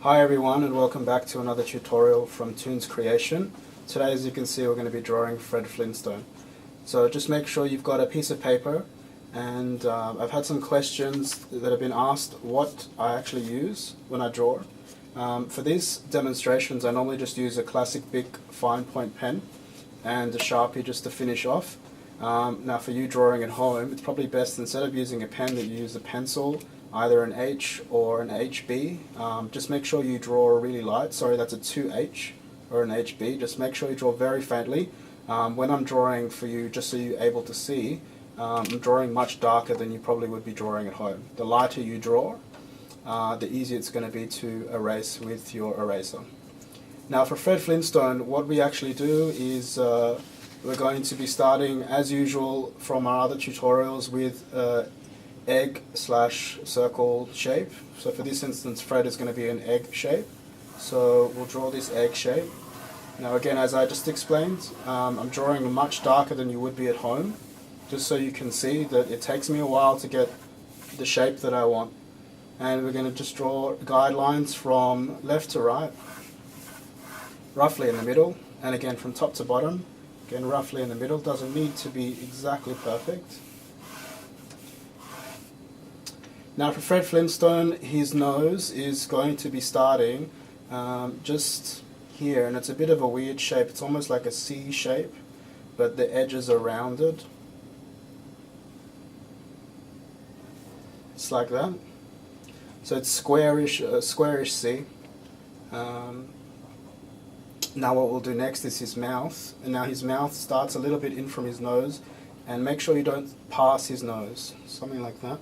Hi everyone, and welcome back to another tutorial from Toon's creation. Today, as you can see, we're going to be drawing Fred Flintstone. So just make sure you've got a piece of paper, and I've had some questions that have been asked what I actually use when I draw. For these demonstrations, I normally just use a classic big fine point pen and a Sharpie just to finish off. Now for you drawing at home, it's probably best, instead of using a pen, that you use a pencil, either an H or an HB. Just make sure you draw really light. Sorry, that's a 2H or an HB. Just make sure you draw very faintly. When I'm drawing for you, just so you're able to see, I'm drawing much darker than you probably would be drawing at home. The lighter you draw, the easier it's going to be to erase with your eraser. Now for Fred Flintstone, what we actually do is we're going to be starting, as usual from our other tutorials, with egg/circle shape. So for this instance, Fred is going to be an egg shape. So we'll draw this egg shape. Now again, as I just explained, I'm drawing much darker than you would be at home, just so you can see that it takes me a while to get the shape that I want. And we're going to just draw guidelines from left to right, roughly in the middle, and again from top to bottom, again roughly in the middle. Doesn't need to be exactly perfect. Now for Fred Flintstone, his nose is going to be starting just here, and it's a bit of a weird shape. It's almost like a C shape, but the edges are rounded. It's like that. So it's squarish C. Now what we'll do next is his mouth, and now his mouth starts a little bit in from his nose, and make sure you don't pass his nose, something like that.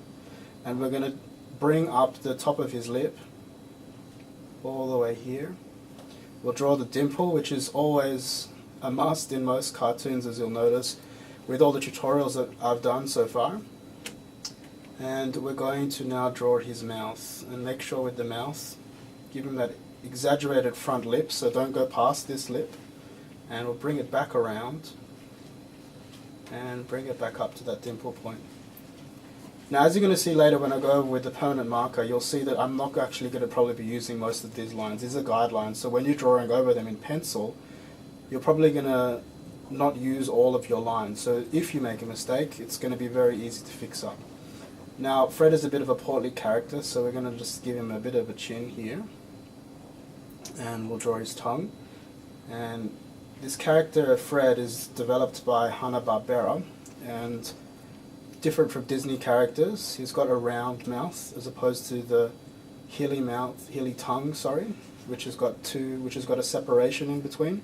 And we're going to bring up the top of his lip all the way here. We'll draw the dimple, which is always a must in most cartoons, as you'll notice with all the tutorials that I've done so far. And we're going to now draw his mouth, and make sure with the mouth, give him that exaggerated front lip, so don't go past this lip. And we'll bring it back around and bring it back up to that dimple point. Now, as you're going to see later when I go over with the permanent marker, you'll see that I'm not actually going to probably be using most of these lines. These are guidelines, so when you're drawing over them in pencil, you're probably going to not use all of your lines. So if you make a mistake, it's going to be very easy to fix up. Now, Fred is a bit of a portly character, so we're going to just give him a bit of a chin here. And we'll draw his tongue. And this character, Fred, is developed by Hanna-Barbera, and different from Disney characters. He's got a round mouth as opposed to the hilly tongue, which has got a separation in between.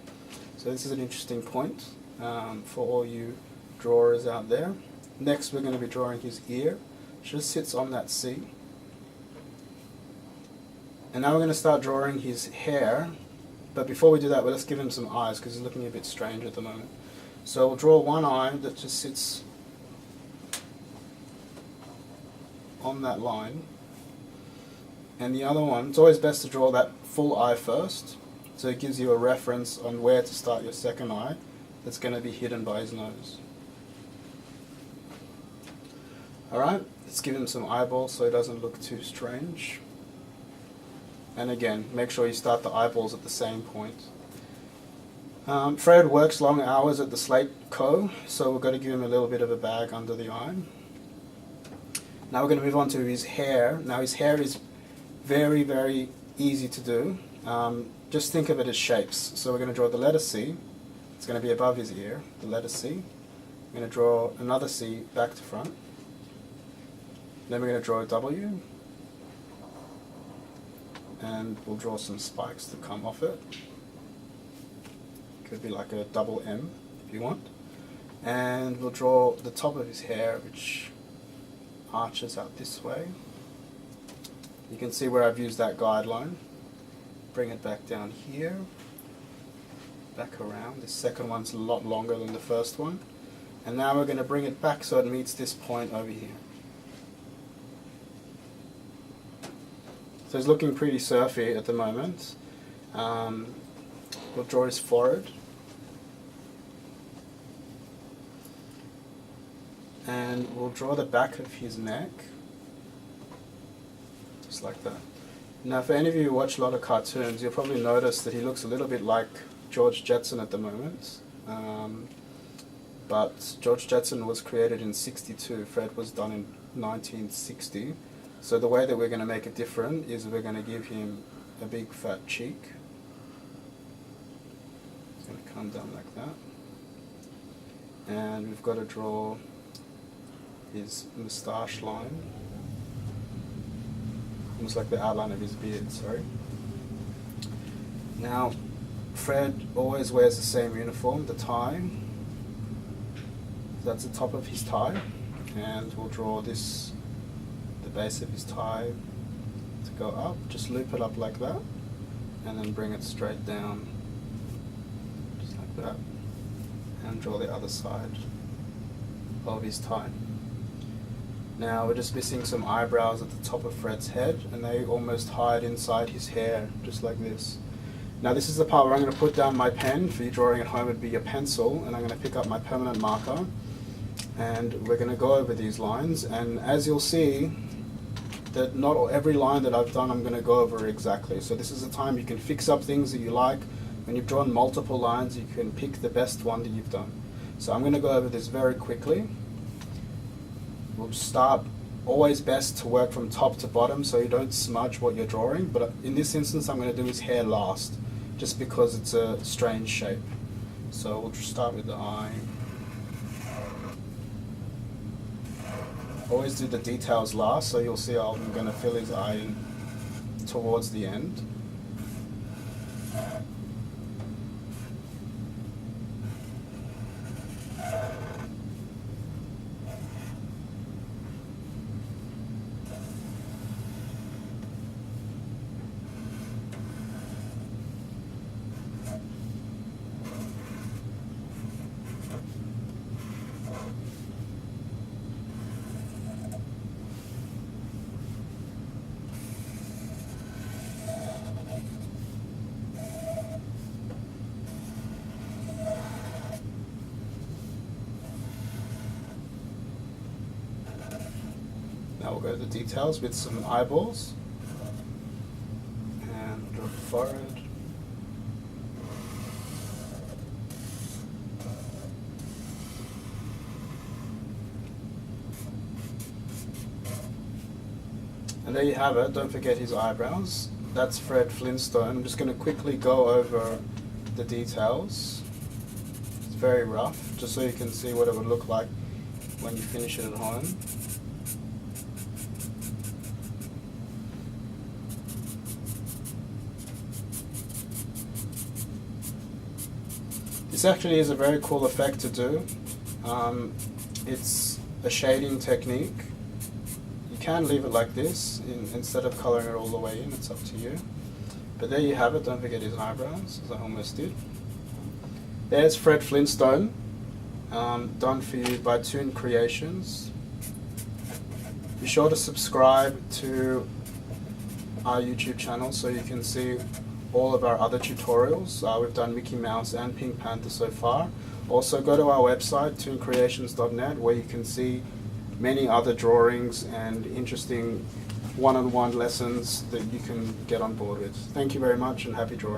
So this is an interesting point for all you drawers out there. Next, we're going to be drawing his ear, which just sits on that C. And now we're going to start drawing his hair. But before we do that, let's give him some eyes, because he's looking a bit strange at the moment. So we'll draw one eye that just sits on that line, and the other one, it's always best to draw that full eye first, so it gives you a reference on where to start your second eye that's going to be hidden by his nose. Alright, let's give him some eyeballs so he doesn't look too strange. And again, make sure you start the eyeballs at the same point. Fred works long hours at the Slate Co., so we've got to give him a little bit of a bag under the eye. Now we're going to move on to his hair. Now his hair is very, very easy to do. Just think of it as shapes. So we're going to draw the letter C. It's going to be above his ear, the letter C. We're going to draw another C back to front. Then we're going to draw a W. And we'll draw some spikes to come off it. Could be like a double M if you want. And we'll draw the top of his hair, which arches out this way. You can see where I've used that guideline. Bring it back down here, back around. This second one's a lot longer than the first one. And now we're going to bring it back so it meets this point over here. So he's looking pretty surfy at the moment. We'll draw his forehead. And we'll draw the back of his neck, just like that. Now, for any of you who watch a lot of cartoons, you'll probably notice that he looks a little bit like George Jetson at the moment. But George Jetson was created in '62. Fred was done in 1960. So the way that we're going to make it different is we're going to give him a big fat cheek. It's going to come down like that. And we've got to draw his moustache line. Almost like the outline of his beard, sorry. Now, Fred always wears the same uniform, the tie. That's the top of his tie. And we'll draw this, the base of his tie to go up. Just loop it up like that. And then bring it straight down, just like that. And draw the other side of his tie. Now we're just missing some eyebrows at the top of Fred's head, and they almost hide inside his hair, just like this. Now this is the part where I'm going to put down my pen. For you drawing at home, it'd be a pencil, and I'm going to pick up my permanent marker, and we're going to go over these lines. And as you'll see, that not every line that I've done I'm going to go over exactly. So this is the time you can fix up things that you like. When you've drawn multiple lines, you can pick the best one that you've done. So I'm going to go over this very quickly. We'll start, always best to work from top to bottom so you don't smudge what you're drawing, but in this instance I'm going to do his hair last, just because it's a strange shape. So we'll just start with the eye. Always do the details last, so you'll see I'm going to fill his eye in towards the end. Now we'll go to the details with some eyeballs, and draw the forehead. And there you have it. Don't forget his eyebrows. That's Fred Flintstone. I'm just going to quickly go over the details. It's very rough, just so you can see what it would look like when you finish it at home. This actually is a very cool effect to do. It's a shading technique. You can leave it like this instead of colouring it all the way in, it's up to you. But there you have it. Don't forget his eyebrows, as I almost did. There's Fred Flintstone, done for you by Toon Creations. Be sure to subscribe to our YouTube channel so you can see all of our other tutorials. We've done Mickey Mouse and Pink Panther so far. Also go to our website, tooncreations.net, where you can see many other drawings and interesting one-on-one lessons that you can get on board with. Thank you very much and happy drawing.